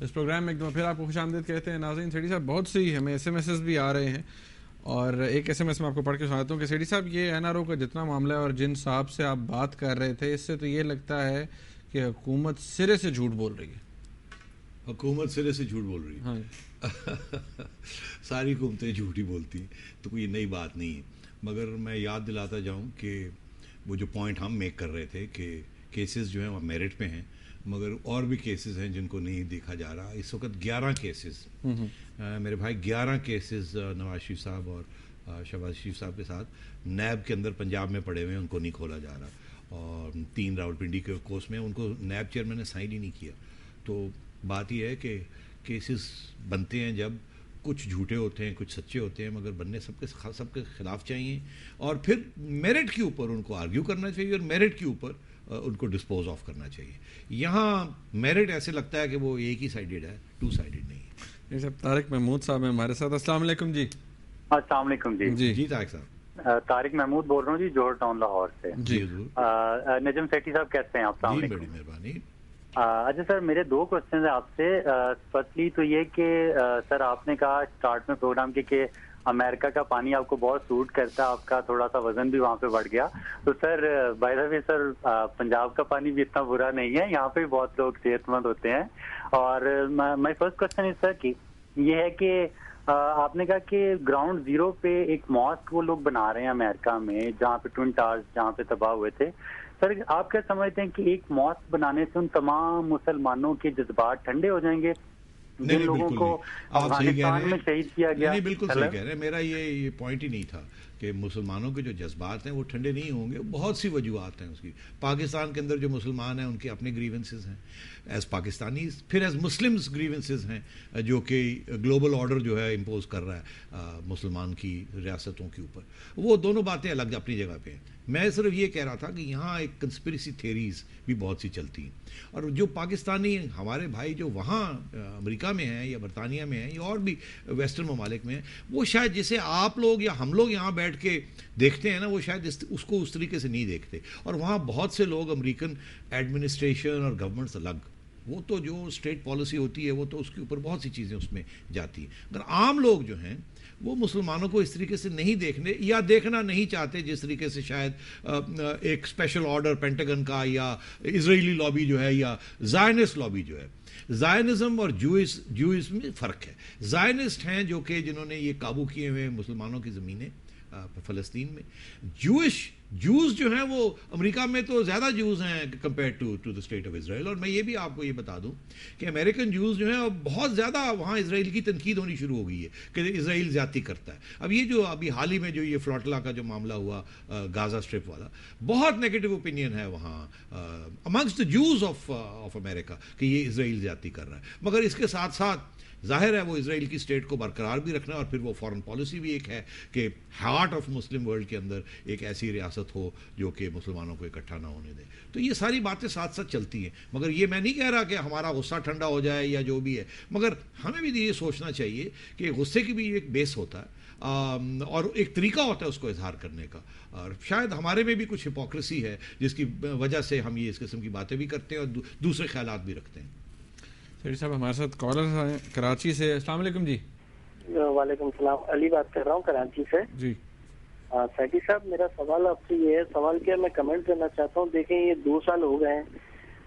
اس programme میں ایک دفعہ پھر آپ کو خوش آمدید کہتے ہیں. ناظرین, سیٹھی صاحب بہت سی ہمیں ایس ایم ایسز بھی آ رہے ہیں, اور ایک ایس ایم ایس میں آپ کو پڑھ کے سناتا ہوں کہ سیٹھی صاحب یہ این آر او کا جتنا معاملہ ہے اور جن صاحب سے آپ بات کر رہے تھے, اس سے تو یہ لگتا ہے کہ حکومت سرے سے جھوٹ بول رہی ہے. حکومت سرے سے جھوٹ بول رہی ہے؟ ساری حکومتیں جھوٹ ہی بولتی ہیں, تو کوئی نئی بات نہیں ہے. مگر میں یاد دلاتا جاؤں کہ وہ جو پوائنٹ ہم میک کر رہے تھے کہ کیسز جو ہیں وہ میرٹ پہ ہیں, مگر اور بھی کیسز ہیں جن کو نہیں دیکھا جا رہا. اس وقت 11 کیسز میرے بھائی 11 کیسز نواز شریف صاحب اور شہباز شریف صاحب کے ساتھ نیب کے اندر پنجاب میں پڑے ہوئے ہیں, ان کو نہیں کھولا جا رہا. اور 3 راولپنڈی کے کورس میں ان کو نیب چیئرمین نے سائن ہی نہیں کیا. تو بات یہ ہے کہ کیسز بنتے ہیں جب کچھ جھوٹے ہوتے ہیں کچھ سچے ہوتے ہیں, مگر بننے سب کے خلاف چاہیے, اور پھر میرٹ کے اوپر ان کو آرگیو کرنا چاہیے اور میرٹ کے اوپر ان کو ڈسپوز آف کرنا چاہیے. یہاں میرٹ ایسے لگتا ہے کہ وہ ایک ہی سائیڈڈ ہے, 2 سائیڈڈ نہیں ہے. جی صاحب, طارق محمود صاحب ہیں ہمارے ساتھ. السلام علیکم. جی السلام علیکم. جی طارق صاحب, طارق محمود بول رہا ہوں جی, جوہر ٹاؤن لاہور سے. جی حضور. نجم سیٹھی صاحب کیسے ہیں آپ؟ السلام علیکم. بڑی مہربانی. اچھا سر, میرے 2 کوشچن ہیں آپ سے. فرسٹلی تو یہ کہ سر آپ نے کہا اسٹارٹ میں پروگرام کے کہ امریکہ کا پانی آپ کو بہت سوٹ کرتا ہے, آپ کا تھوڑا سا وزن بھی وہاں پہ بڑھ گیا. تو سر بائی دا وے سر, پنجاب کا پانی بھی اتنا برا نہیں ہے, یہاں پہ بھی بہت لوگ صحت مند ہوتے ہیں. اور مائی فرسٹ کوشچن از سر کہ یہ ہے کہ آپ نے کہا کہ گراؤنڈ زیرو پہ ایک ماسک وہ لوگ بنا رہے ہیں امریکہ میں, جہاں پہ ٹوئن ٹاورز جہاں پہ تباہ ہوئے تھے. سر آپ کیا سمجھتے ہیں کہ ایک ماسک بنانے سے ان تمام مسلمانوں کے جذبات ٹھنڈے ہو جائیں گے جن لوگوں کو افغانستان میں شہید کیا گیا؟ نہیں, بالکل صحیح کہہ رہے ہیں. میرا یہ پوائنٹ ہی نہیں تھا کہ مسلمانوں کے جو جذبات ہیں وہ ٹھنڈے نہیں ہوں گے. بہت سی وجوہات ہیں اس کی. پاکستان کے اندر جو مسلمان ہیں ان کے اپنے گریونسز ہیں ایز پاکستانیز, پھر ایز مسلمز گریونسز ہیں جو کہ گلوبل آرڈر جو ہے امپوز کر رہا ہے مسلمان کی ریاستوں کے اوپر. وہ دونوں باتیں الگ اپنی جگہ پہ ہیں. میں صرف یہ کہہ رہا تھا کہ یہاں ایک کنسپریسی تھیریز بھی بہت سی چلتی ہیں, اور جو پاکستانی ہمارے بھائی جو وہاں امریکہ میں ہیں یا برطانیہ میں ہیں یا اور بھی ویسٹرن ممالک میں ہیں, وہ شاید جسے آپ لوگ یا ہم لوگ یہاں بیٹھ کے دیکھتے ہیں نا, وہ شاید اس کو اس طریقے سے نہیں دیکھتے. اور وہاں بہت سے لوگ امریکن ایڈمنسٹریشن اور گورنمنٹس الگ, وہ تو جو اسٹیٹ پالیسی ہوتی ہے وہ تو اس کے اوپر بہت سی چیزیں اس میں جاتی ہیں. اگر عام لوگ جو ہیں وہ مسلمانوں کو اس طریقے سے نہیں دیکھنے یا دیکھنا نہیں چاہتے جس طریقے سے شاید ایک اسپیشل آرڈر پینٹاگن کا یا اسرائیلی لابی جو ہے یا زائنسٹ لابی جو ہے. زائنزم اور جوئسم میں فرق ہے. زائنسٹ ہیں جو کہ جنہوں نے یہ قابو کیے ہوئے مسلمانوں کی زمینیں فلسطین میں. جوز جو ہیں وہ امریکہ میں تو زیادہ جوز ہیں compare to the state of Israel. اور میں یہ بھی آپ کو یہ بتا دوں کہ امریکن جوز جو ہیں بہت زیادہ وہاں اسرائیل کی تنقید ہونی شروع ہو گئی ہے کہ اسرائیل زیادتی کرتا ہے. اب یہ جو ابھی حال ہی میں جو یہ فلاٹلا کا جو معاملہ ہوا گازا اسٹرپ والا, بہت نیگیٹو اوپینین ہے وہاں amongst the Jews of America کہ یہ اسرائیل زیادتی کر رہا ہے. مگر اس کے ساتھ ساتھ ظاہر ہے وہ اسرائیل کی اسٹیٹ کو برقرار بھی رکھنا, اور پھر وہ فارن پالیسی بھی ایک ہے کہ ہارٹ آف مسلم ورلڈ کے اندر ایک ایسی ریاست ہو جو کہ مسلمانوں کو اکٹھا نہ ہونے دے. تو یہ ساری باتیں ساتھ ساتھ چلتی ہیں. مگر یہ میں نہیں کہہ رہا کہ ہمارا غصہ ٹھنڈا ہو جائے یا جو بھی ہے, مگر ہمیں بھی یہ سوچنا چاہیے کہ غصے کی بھی ایک بیس ہوتا ہے اور ایک طریقہ ہوتا ہے اس کو اظہار کرنے کا. اور شاید ہمارے میں بھی کچھ ہپوکریسی ہے جس کی وجہ سے ہم یہ اس قسم کی باتیں بھی کرتے ہیں اور دوسرے خیالات بھی رکھتے ہیں. سیٹھی صاحب ہمارے ساتھ کالر ہیں کراچی سے. السلام علیکم. جی وعلیکم السلام, علی بات کر رہا ہوں کراچی سے. جی سیٹھی صاحب, میرا سوال آپ سے یہ ہے, سوال کیا میں کمنٹ کرنا چاہتا ہوں. دیکھیں یہ 2 سال ہو گئے ہیں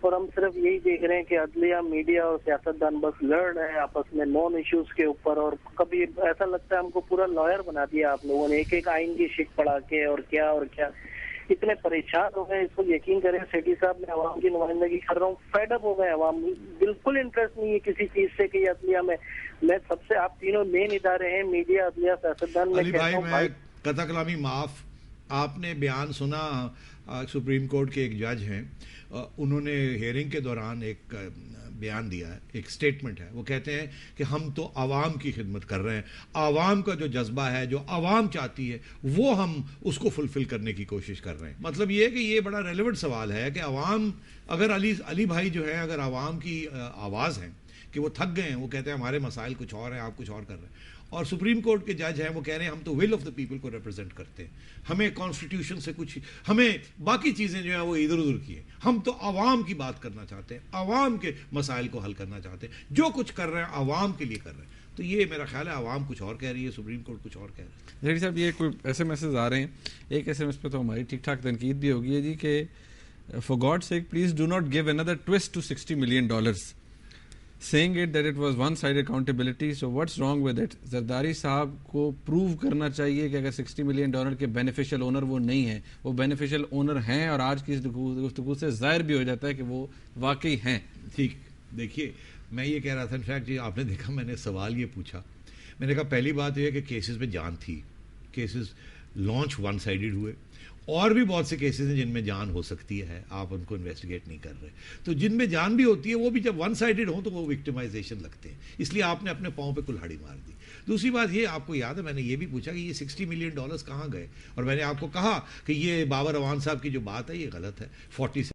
اور ہم صرف یہی دیکھ رہے ہیں کہ عدلیہ, میڈیا اور سیاستدان بس لڑ رہے ہیں آپس میں نون ایشوز کے اوپر, اور کبھی ایسا لگتا ہے ہم کو پورا لائر بنا دیا آپ لوگوں نے, ایک ایک آئین کی شک پڑھا کے, اور کیا اتنے پریشان ہو گئے. اس کو یقین کریں سیٹھی صاحب, میں عوام کی نمائندگی کر رہا ہوں, فیڈ اپ ہو گئے عوام, بالکل انٹرسٹ نہیں ہے کسی چیز سے کہ عدلیہ میں سب سے آپ تینوں مین ادارے ہیں, میڈیا, عدلیہ, سیاستدان. علی بھائی میں قطع کلامی معاف, آپ نے بیان سنا سپریم کورٹ کے ایک جج ہیں, انہوں نے ہیئرنگ کے دوران ایک بیان دیا ہے, ایک سٹیٹمنٹ ہے. وہ کہتے ہیں کہ ہم تو عوام کی خدمت کر رہے ہیں, عوام کا جو جذبہ ہے, جو عوام چاہتی ہے وہ ہم اس کو فلفل کرنے کی کوشش کر رہے ہیں. مطلب یہ ہے کہ یہ بڑا ریلیونٹ سوال ہے کہ عوام, اگر علی بھائی جو ہے اگر عوام کی آواز ہیں کہ وہ تھک گئے ہیں, وہ کہتے ہیں ہمارے مسائل کچھ اور ہیں, آپ کچھ اور کر رہے ہیں, اور سپریم کورٹ کے جج ہیں وہ کہہ رہے ہیں ہم تو ول آف دا پیپل کو ریپرزینٹ کرتے ہیں, ہمیں کانسٹیٹیوشن سے کچھ, ہمیں باقی چیزیں جو ہیں وہ ادھر ادھر کی ہیں, ہم تو عوام کی بات کرنا چاہتے ہیں, عوام کے مسائل کو حل کرنا چاہتے ہیں. جو کچھ کر رہے ہیں عوام کے لیے کر رہے ہیں. تو یہ میرا خیال ہے عوام کچھ اور کہہ رہی ہے, سپریم کورٹ کچھ اور کہہ رہی ہے. زیڈی صاحب یہ کوئی ایسے میسج آ رہے ہیں, ایک ایسے میسج پہ تو ہماری ٹھیک ٹھاک تنقید بھی ہوگی ہے جی کہ for God sake please do not give under toast to $60 million, saying it that it was one sided accountability. So what's wrong with it? Zardari صاحب کو پروو کرنا چاہیے کہ اگر $60 million کے بینیفیشل اونر وہ نہیں ہیں, وہ بینیفیشل اونر ہیں, اور آج کی اس گفتگو سے ظاہر بھی ہو جاتا ہے کہ وہ واقعی ہیں. ٹھیک, دیکھیے میں یہ کہہ رہا تھا, انفیکٹ جی آپ نے دیکھا میں نے سوال یہ پوچھا, میں نے کہا پہلی بات یہ ہے کہ کیسز میں جان تھی, کیسز لانچ ون سائیڈڈ ہوئے, اور بھی بہت سے کیسز ہیں جن میں جان ہو سکتی ہے, آپ ان کو انویسٹیگیٹ نہیں کر رہے. تو جن میں جان بھی ہوتی ہے وہ بھی جب ون سائیڈڈ ہوں تو وہ وکٹمائزیشن لگتے ہیں, اس لیے آپ نے اپنے پاؤں پہ کلہاڑی مار دی. دوسری بات یہ, آپ کو یاد ہے میں نے یہ بھی پوچھا کہ یہ $60 million کہاں گئے, اور میں نے آپ کو کہا کہ یہ بابر اعوان صاحب کی جو بات ہے یہ غلط ہے. 40